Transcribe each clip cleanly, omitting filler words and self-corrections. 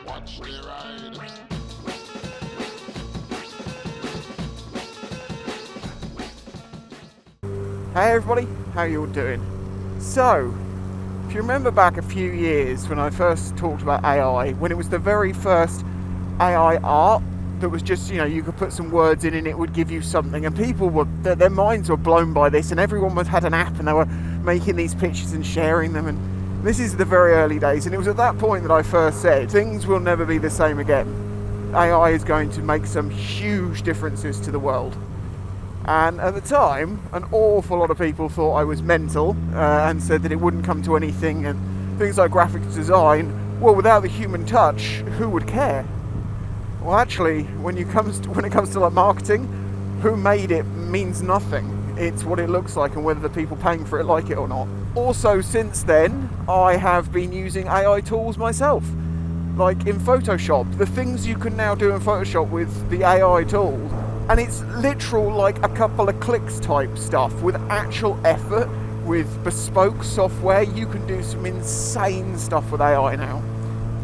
Watch the ride. Hey everybody, how you all doing? So, if you remember back a few years when I first talked about AI, when it was the very first AI art that was just, you could put some words in and it would give you something, and people were, their minds were blown by this, and everyone had an app and they were making these pictures and sharing them, and this is the very early days, and it was at that point that I first said, things will never be the same again. AI is going to make some huge differences to the world. And at the time, an awful lot of people thought I was mental and said that it wouldn't come to anything, and things like graphics design, well, without the human touch, who would care? Well, actually, when it comes to like marketing, who made it means nothing. It's what it looks like and whether the people paying for it like it or not. Also, since then, I have been using AI tools myself. Like in Photoshop, the things you can now do in Photoshop with the AI tool, and it's literal like a couple of clicks type stuff with actual effort, with bespoke software. You can do some insane stuff with AI now.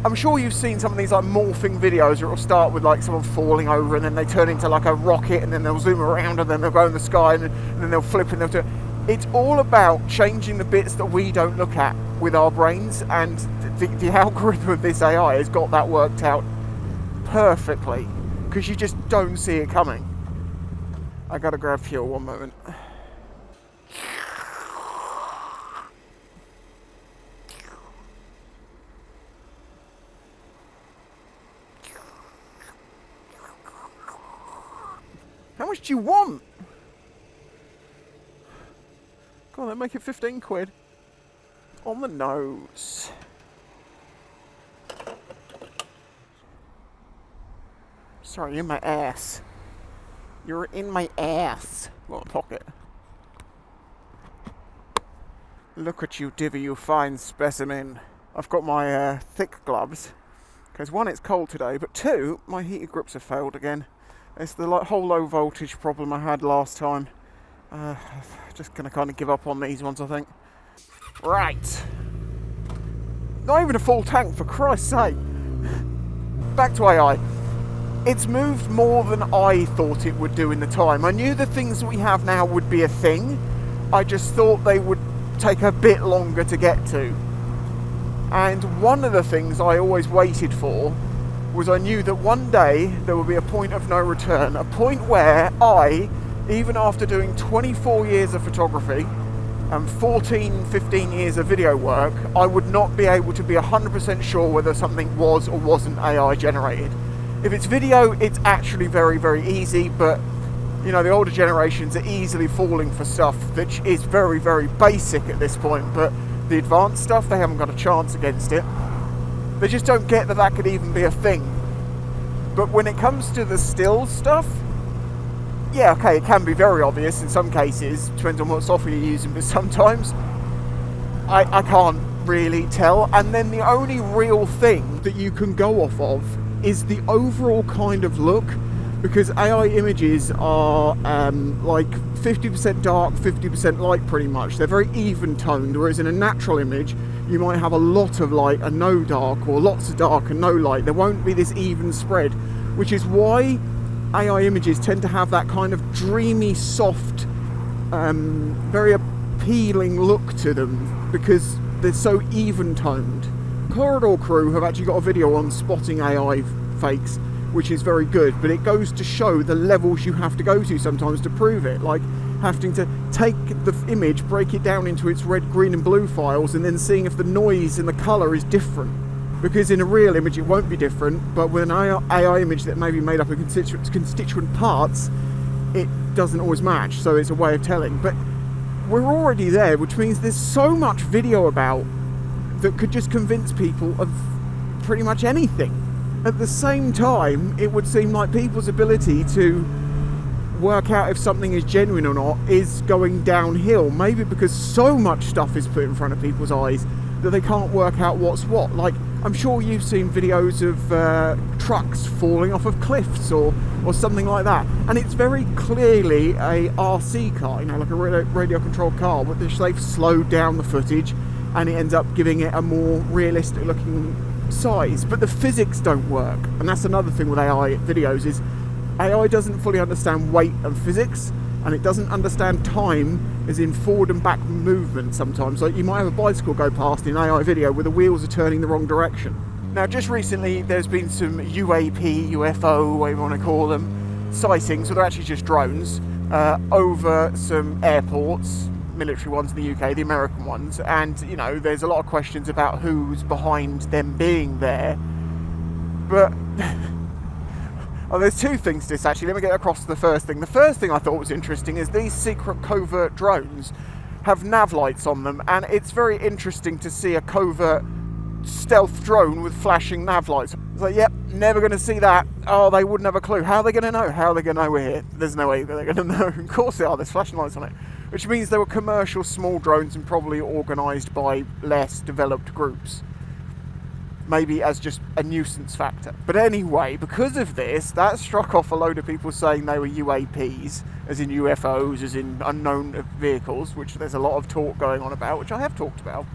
I'm sure you've seen some of these like morphing videos where it'll start with like someone falling over and then they turn into like a rocket and then they'll zoom around and then they'll go in the sky and then they'll flip and they'll do. It's all about changing the bits that we don't look at with our brains, and the algorithm of this AI has got that worked out perfectly because you just don't see it coming. I gotta grab fuel, one moment. How much do you want? Go on then, make it 15 quid. On the nose. Sorry, you're in my ass. You're in my ass. What pocket? Look at you, Divvy, you fine specimen. I've got my thick gloves, because one, it's cold today, but two, my heated grips have failed again. It's the whole low voltage problem I had last time. Just going to kind of give up on these ones, I think. Right. Not even a full tank, for Christ's sake. Back to AI. It's moved more than I thought it would do in the time. I knew the things we have now would be a thing. I just thought they would take a bit longer to get to. And one of the things I always waited for was I knew that one day there would be a point of no return, a point where I, even after doing 24 years of photography and 15 years of video work, I would not be able to be 100% sure whether something was or wasn't AI generated. If it's video, it's actually very, very easy, but the older generations are easily falling for stuff that is very, very basic at this point, but the advanced stuff, they haven't got a chance against it. They just don't get that could even be a thing. But when it comes to the still stuff, yeah, okay, it can be very obvious in some cases, depends on what software you're using, but sometimes I can't really tell. And then the only real thing that you can go off of is the overall kind of look, because AI images are like 50% dark, 50% light pretty much. They're very even toned, whereas in a natural image, you might have a lot of light and no dark, or lots of dark and no light. There won't be this even spread, which is why AI images tend to have that kind of dreamy, soft, very appealing look to them, because they're so even toned. Corridor Crew have actually got a video on spotting AI fakes, which is very good, but it goes to show the levels you have to go to sometimes to prove it, like having to take the image, break it down into its red, green and blue files, and then seeing if the noise and the colour is different. Because in a real image it won't be different, but with an AI image that may be made up of constituent parts, it doesn't always match, so it's a way of telling. But we're already there, which means there's so much video about that could just convince people of pretty much anything. At the same time, it would seem like people's ability to work out if something is genuine or not is going downhill, maybe because so much stuff is put in front of people's eyes that they can't work out what's what. Like, I'm sure you've seen videos of trucks falling off of cliffs or something like that, and it's very clearly a RC car, like a radio controlled car, but they've slowed down the footage and it ends up giving it a more realistic looking size, but the physics don't work. And that's another thing with AI videos, is AI doesn't fully understand weight and physics, and it doesn't understand time as in forward and back movement sometimes. Like, you might have a bicycle go past in an AI video where the wheels are turning the wrong direction. Now, just recently there's been some UAP, UFO, whatever you want to call them, sightings, so they're actually just drones, over some airports, military ones in the UK, the American ones, and you know, there's a lot of questions about who's behind them being there. But there's two things to this actually. Let me get across to the first thing. The first thing I thought was interesting is these secret covert drones have nav lights on them, and it's very interesting to see a covert stealth drone with flashing nav lights. It's like, yep, never going to see that. Oh, they wouldn't have a clue. How are they going to know? How are they going to know we're here? There's no way they're going to know. Of course they are. There's flashing lights on it. Which means they were commercial small drones and probably organised by less developed groups. Maybe as just a nuisance factor. But anyway, because of this, that struck off a load of people saying they were UAPs, as in UFOs, as in unknown vehicles, which there's a lot of talk going on about, which I have talked about.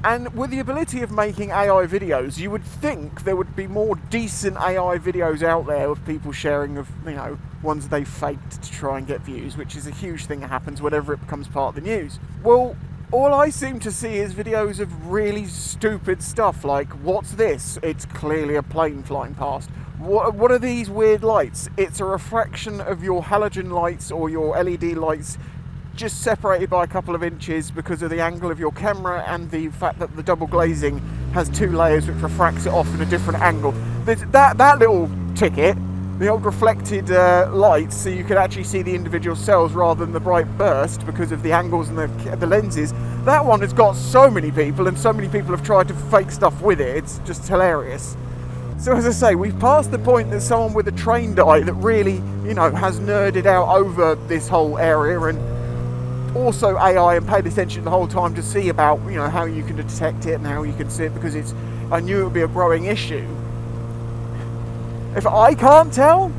And with the ability of making AI videos, you would think there would be more decent AI videos out there of people sharing of, you know, ones they faked to try and get views, which is a huge thing that happens whenever it becomes part of the news. Well, all I seem to see is videos of really stupid stuff like, what's this? It's clearly a plane flying past. What are these weird lights? It's a refraction of your halogen lights or your LED lights, just separated by a couple of inches because of the angle of your camera and the fact that the double glazing has two layers which refracts it off in a different angle. That little ticket, the old reflected lights, so you could actually see the individual cells rather than the bright burst because of the angles and the lenses, that one has got so many people, and so many people have tried to fake stuff with it. It's just hilarious. So as I say, we've passed the point that someone with a trained eye that really, you know, has nerded out over this whole area, and also AI, and paid attention the whole time to see about, you know, how you can detect it and how you can see it, because I knew it would be a growing issue. If I can't tell,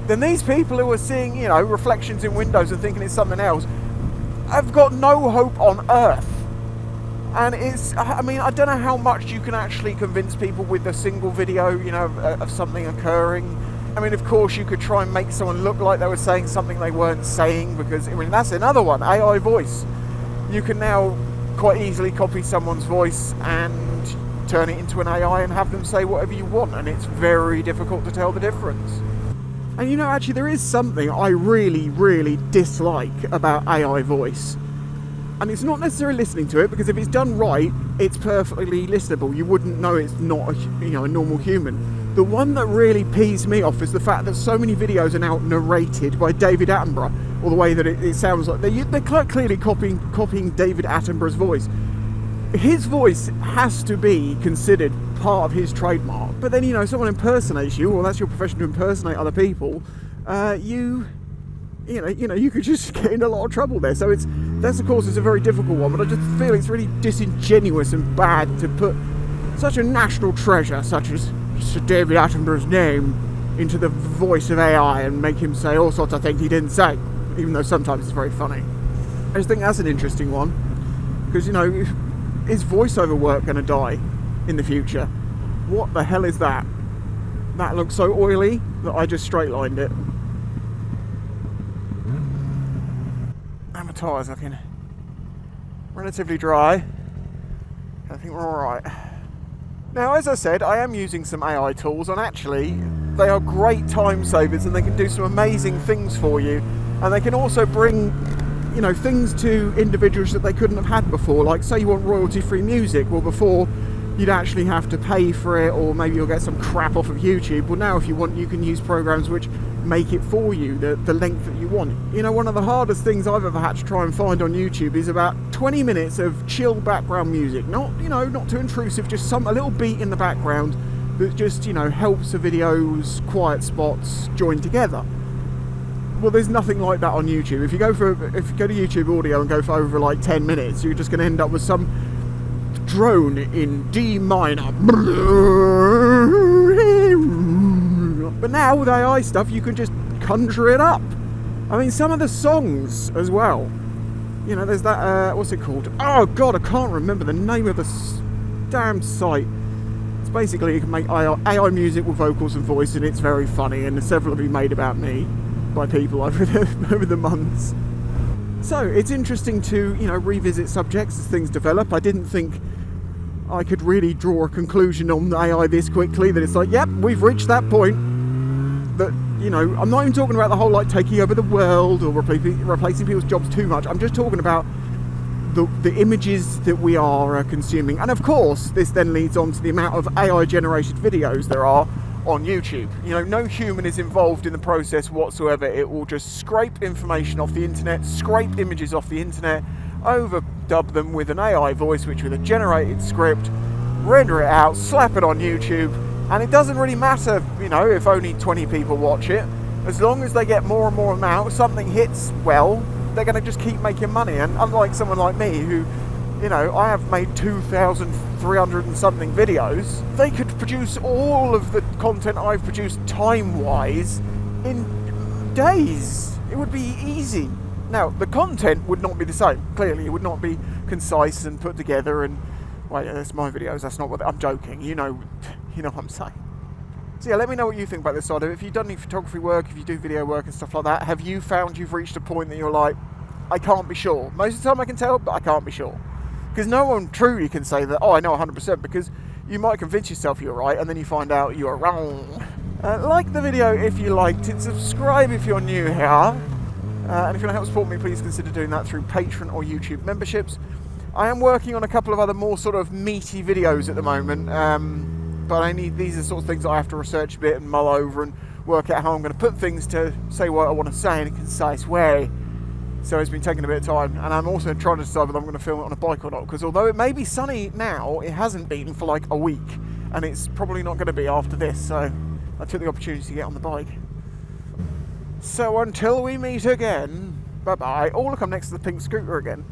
then these people who are seeing, you know, reflections in windows and thinking it's something else have got no hope on earth. And I mean, I don't know how much you can actually convince people with a single video, you know, of something occurring. I mean, of course, you could try and make someone look like they were saying something they weren't saying, because, I mean, that's another one, AI voice. You can now quite easily copy someone's voice and turn it into an AI and have them say whatever you want, and it's very difficult to tell the difference. And you know, actually, there is something I really, really dislike about AI voice. And it's not necessarily listening to it, because if it's done right, it's perfectly listenable. You wouldn't know it's not a normal human. The one that really pees me off is the fact that so many videos are now narrated by David Attenborough, or the way that it sounds like they're quite clearly copying David Attenborough's voice. His voice has to be considered part of his trademark. But then, you know, someone impersonates you, or that's your profession to impersonate other people, you could just get in a lot of trouble there. So that's of course a very difficult one, but I just feel it's really disingenuous and bad to put such a national treasure such as Sir David Attenborough's name into the voice of AI and make him say all sorts of things he didn't say, even though sometimes it's very funny. I just think that's an interesting one, because, you know, is voiceover work going to die in the future? What the hell is that? That looks so oily that I just straight lined it. And my tyres looking relatively dry. I think we're alright. Now, as I said, I am using some AI tools, and actually they are great time savers, and they can do some amazing things for you, and they can also bring, you know, things to individuals that they couldn't have had before. Like, say you want royalty-free music, well, before you'd actually have to pay for it, or maybe you'll get some crap off of YouTube. Well, now if you want, you can use programs which make it for you, the length that you want. You know, one of the hardest things I've ever had to try and find on YouTube is about 20 minutes of chill background music. Not too intrusive, just a little beat in the background that just, you know, helps the video's quiet spots join together. Well, there's nothing like that on YouTube. If you go to YouTube Audio and go for over like 10 minutes, you're just going to end up with some drone in D minor. But now with AI stuff, you can just conjure it up. I mean, some of the songs as well. You know, there's that, what's it called? Oh God, I can't remember the name of the damn site. It's So basically, you can make AI music with vocals and voice, and it's very funny. And several have been made about me by people over the months. So it's interesting to revisit subjects as things develop. I didn't think I could really draw a conclusion on AI this quickly. That it's like, yep, we've reached that point. That I'm not even talking about the whole taking over the world or replacing people's jobs too much. I'm just talking about the images that we are consuming. And of course, this then leads on to the amount of AI generated videos there are on YouTube. No human is involved in the process whatsoever. It will just scrape information off the internet, scrape images off the internet, overdub them with an AI voice, which with a generated script, render it out, slap it on YouTube, and it doesn't really matter, if only 20 people watch it. As long as they get more and more amount, something hits well, they're going to just keep making money. And unlike someone like me who, I have made 2,300 and something videos, they could produce all of the content I've produced time-wise in days. It would be easy. Now, the content would not be the same. Clearly, it would not be concise and put together and, well, yeah, that's my videos, that's not what, I'm joking, you know what I'm saying. So yeah, let me know what you think about this side of it. If you've done any photography work, if you do video work and stuff like that, have you found you've reached a point that you're like, I can't be sure? Most of the time I can tell, but I can't be sure. Because no one truly can say that, I know 100%, because you might convince yourself you're right, and then you find out you're wrong. Like the video if you liked it, subscribe if you're new here, and if you want to help support me, please consider doing that through Patreon or YouTube memberships. I am working on a couple of other more sort of meaty videos at the moment, but these are sort of things that I have to research a bit and mull over and work out how I'm going to put things to say what I want to say in a concise way. So it's been taking a bit of time, and I'm also trying to decide whether I'm going to film it on a bike or not, because although it may be sunny now, it hasn't been for like a week, and it's probably not going to be after this, so I took the opportunity to get on the bike. So until we meet again, bye bye. Oh look, I'm next to the pink scooter again.